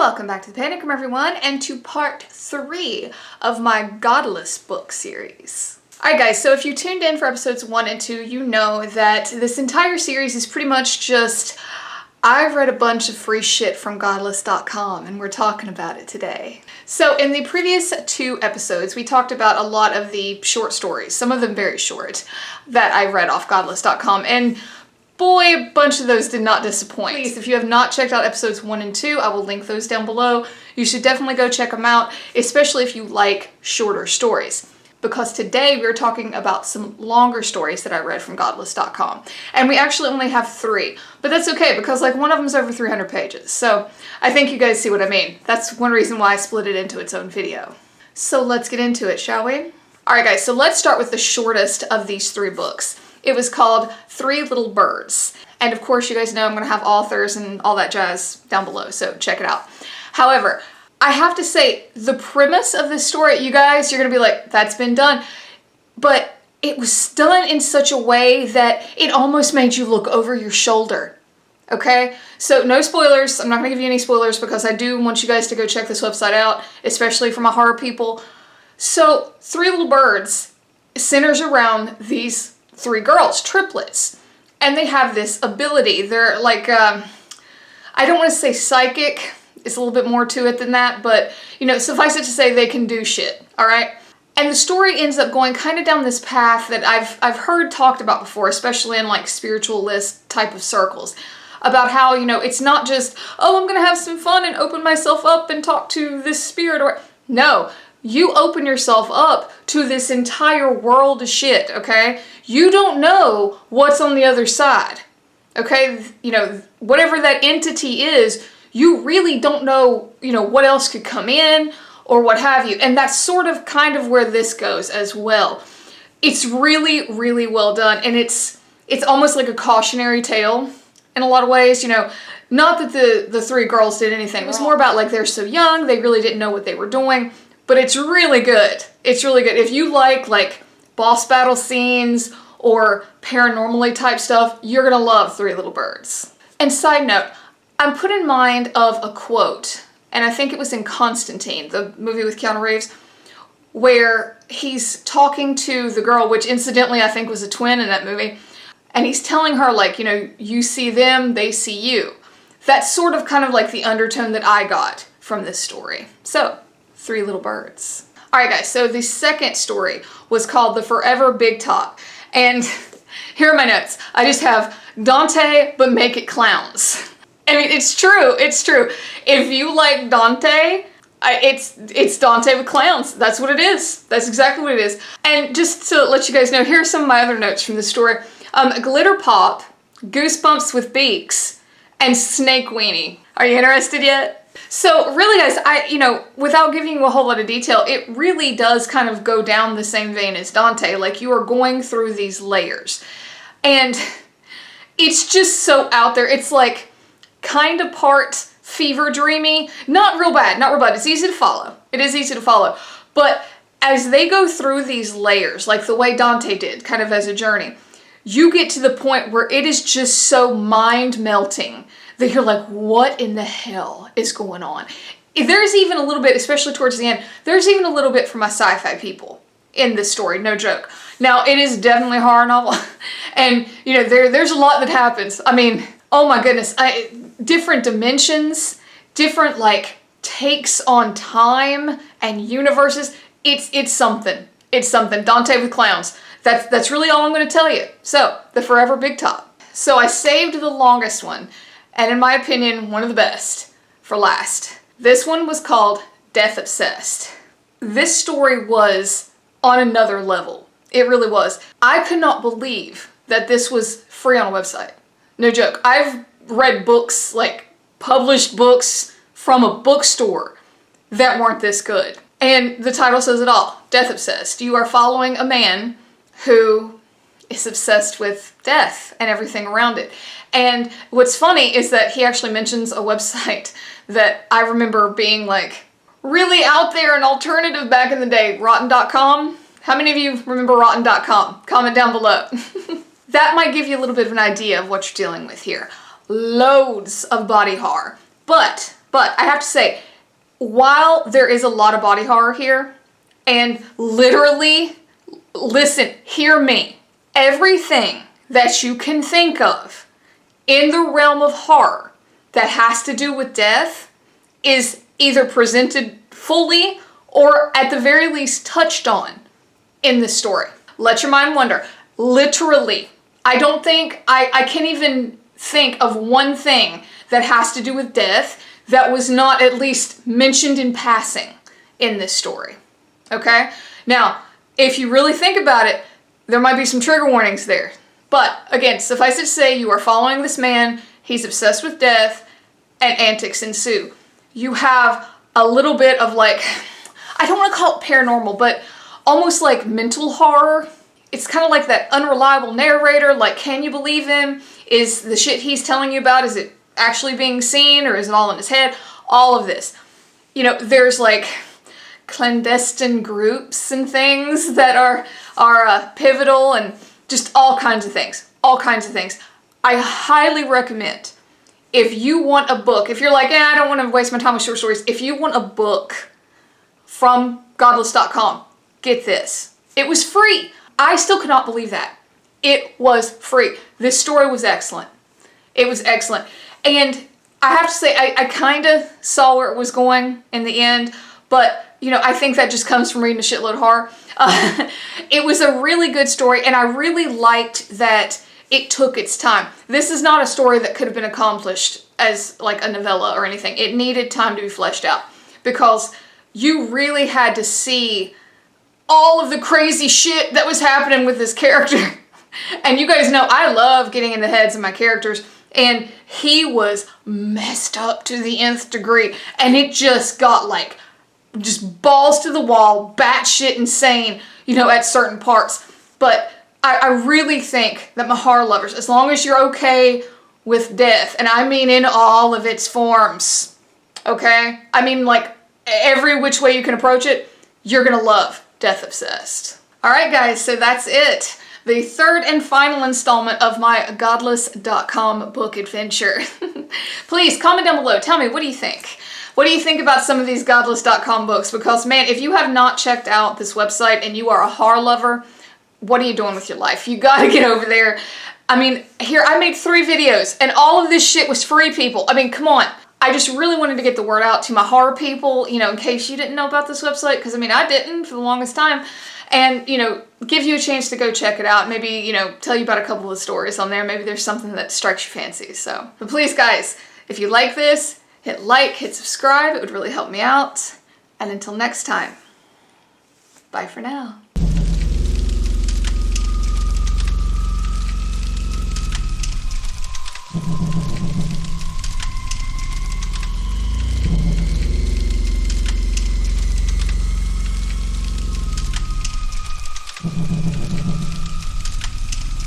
Welcome back to the Panic Room, everyone, and to part 3 of my Godless book series. Alright guys, so if you tuned in for episodes 1 and 2, you know that this entire series is pretty much just, I've read a bunch of free shit from Godless.com and we're talking about it today. So in the previous 2 episodes, we talked about a lot of the short stories, some of them very short, that I read off Godless.com, and boy, a bunch of those did not disappoint. Please, if you have not checked out episodes 1 and 2, I will link those down below. You should definitely go check them out, especially if you like shorter stories. Because today we're talking about some longer stories that I read from Godless.com. And we actually only have 3, but that's okay because like one of them is over 300 pages. So I think you guys see what I mean. That's one reason why I split it into its own video. So let's get into it, shall we? Alright guys, so let's start with the shortest of these 3 books. It was called 3 Little Birds. And of course, you guys know I'm going to have authors and all that jazz down below, so check it out. However, I have to say, the premise of this story, you guys, you're going to be like, that's been done. But it was done in such a way that it almost made you look over your shoulder. Okay? So no spoilers. I'm not going to give you any spoilers because I do want you guys to go check this website out, especially for my horror people. So 3 Little Birds centers around these 3 girls, triplets, and they have this ability. They're like, I don't want to say psychic, it's a little bit more to it than that, but, you know, suffice it to say they can do shit, alright? And the story ends up going kind of down this path that I've heard talked about before, especially in like spiritualist type of circles, about how, you know, it's not just, oh, I'm gonna have some fun and open myself up and talk to this spirit, or no. You open yourself up to this entire world of shit, okay? You don't know what's on the other side, okay? You know, whatever that entity is, you really don't know, you know, what else could come in or what have you. And that's sort of kind of where this goes as well. It's really, really well done. And it's almost like a cautionary tale in a lot of ways, you know. Not that the 3 girls did anything. It was more about like they're so young, they really didn't know what they were doing. But it's really good. It's really good. If you like boss battle scenes or paranormally type stuff, you're gonna love 3 Little Birds. And side note, I'm put in mind of a quote, and I think it was in Constantine, the movie with Keanu Reeves, where he's talking to the girl, which incidentally I think was a twin in that movie, and he's telling her like, you know, you see them, they see you. That's sort of kind of like the undertone that I got from this story. So, 3 Little Birds. Alright guys, so the second story was called The Forever Big Top. And here are my notes. I just have Dante, but make it clowns. I mean, it's true, it's true. If you like Dante, it's Dante with clowns. That's what it is. That's exactly what it is. And just to let you guys know, here are some of my other notes from the story. Glitter Pop, Goosebumps with Beaks, and Snake Weenie. Are you interested yet? So really guys, you know, without giving you a whole lot of detail, it really does kind of go down the same vein as Dante. Like you are going through these layers. And it's just so out there. It's like kind of part fever dreamy. Not real bad, not real bad. It's easy to follow. It is easy to follow. But as they go through these layers, like the way Dante did, kind of as a journey, you get to the point where it is just so mind-melting that you're like, what in the hell is going on? There's even a little bit, especially towards the end, there's even a little bit for my sci-fi people in this story, no joke. Now, it is definitely a horror novel, and, you know, there's a lot that happens. I mean, oh my goodness, different dimensions, different, like, takes on time and universes. It's something. It's something. Dante with clowns. That's really all I'm going to tell you. So, The Forever Big Top. So, I saved the longest one, and in my opinion, one of the best, for last. This one was called Death Obsessed. This story was on another level. It really was. I could not believe that this was free on a website. No joke. I've read books, like published books from a bookstore that weren't this good. And the title says it all. Death Obsessed. You are following a man who is obsessed with death and everything around it. And what's funny is that he actually mentions a website that I remember being like really out there and alternative back in the day, rotten.com. How many of you remember rotten.com? Comment down below. That might give you a little bit of an idea of what you're dealing with here. Loads of body horror. But But I have to say, while there is a lot of body horror here, and literally, listen, hear me, everything that you can think of in the realm of horror that has to do with death is either presented fully or at the very least touched on in this story. Let your mind wander. Literally, I don't think, I can't even think of one thing that has to do with death that was not at least mentioned in passing in this story. Okay? Now, if you really think about it, there might be some trigger warnings there. But again, suffice it to say, you are following this man, he's obsessed with death, and antics ensue. You have a little bit of like, I don't want to call it paranormal, but almost like mental horror. It's kind of like that unreliable narrator, like, can you believe him? Is the shit he's telling you about, is it actually being seen, or is it all in his head? All of this. You know, there's like clandestine groups and things that are pivotal, and just all kinds of things. All kinds of things. I highly recommend, if you want a book, if you're like, I don't want to waste my time with short stories, if you want a book from godless.com, get this. It was free. I still cannot believe that. It was free. This story was excellent. It was excellent. And I have to say, I kind of saw where it was going in the end, but, you know, I think that just comes from reading a shitload of horror. It was a really good story, and I really liked that it took its time. This is not a story that could have been accomplished as like a novella or anything. It needed time to be fleshed out because you really had to see all of the crazy shit that was happening with this character. And you guys know I love getting in the heads of my characters, and he was messed up to the nth degree, and it just got like just balls to the wall, batshit insane, you know, at certain parts. But I really think that my horror lovers, as long as you're okay with death, and I mean in all of its forms, okay? I mean like every which way you can approach it, you're gonna love Death Obsessed. Alright guys, so that's it. The third and final installment of my godless.com book adventure. Please comment down below, tell me, what do you think? What do you think about some of these godless.com books? Because man, if you have not checked out this website and you are a horror lover, what are you doing with your life? You gotta get over there. I mean, here, I made 3 videos and all of this shit was free, people. I mean, come on. I just really wanted to get the word out to my horror people, you know, in case you didn't know about this website, because I mean, I didn't for the longest time. And, you know, give you a chance to go check it out. Maybe, you know, tell you about a couple of stories on there. Maybe there's something that strikes your fancy, so. But please, guys, if you like this, hit like, hit subscribe. It would really help me out. And until next time, bye for now.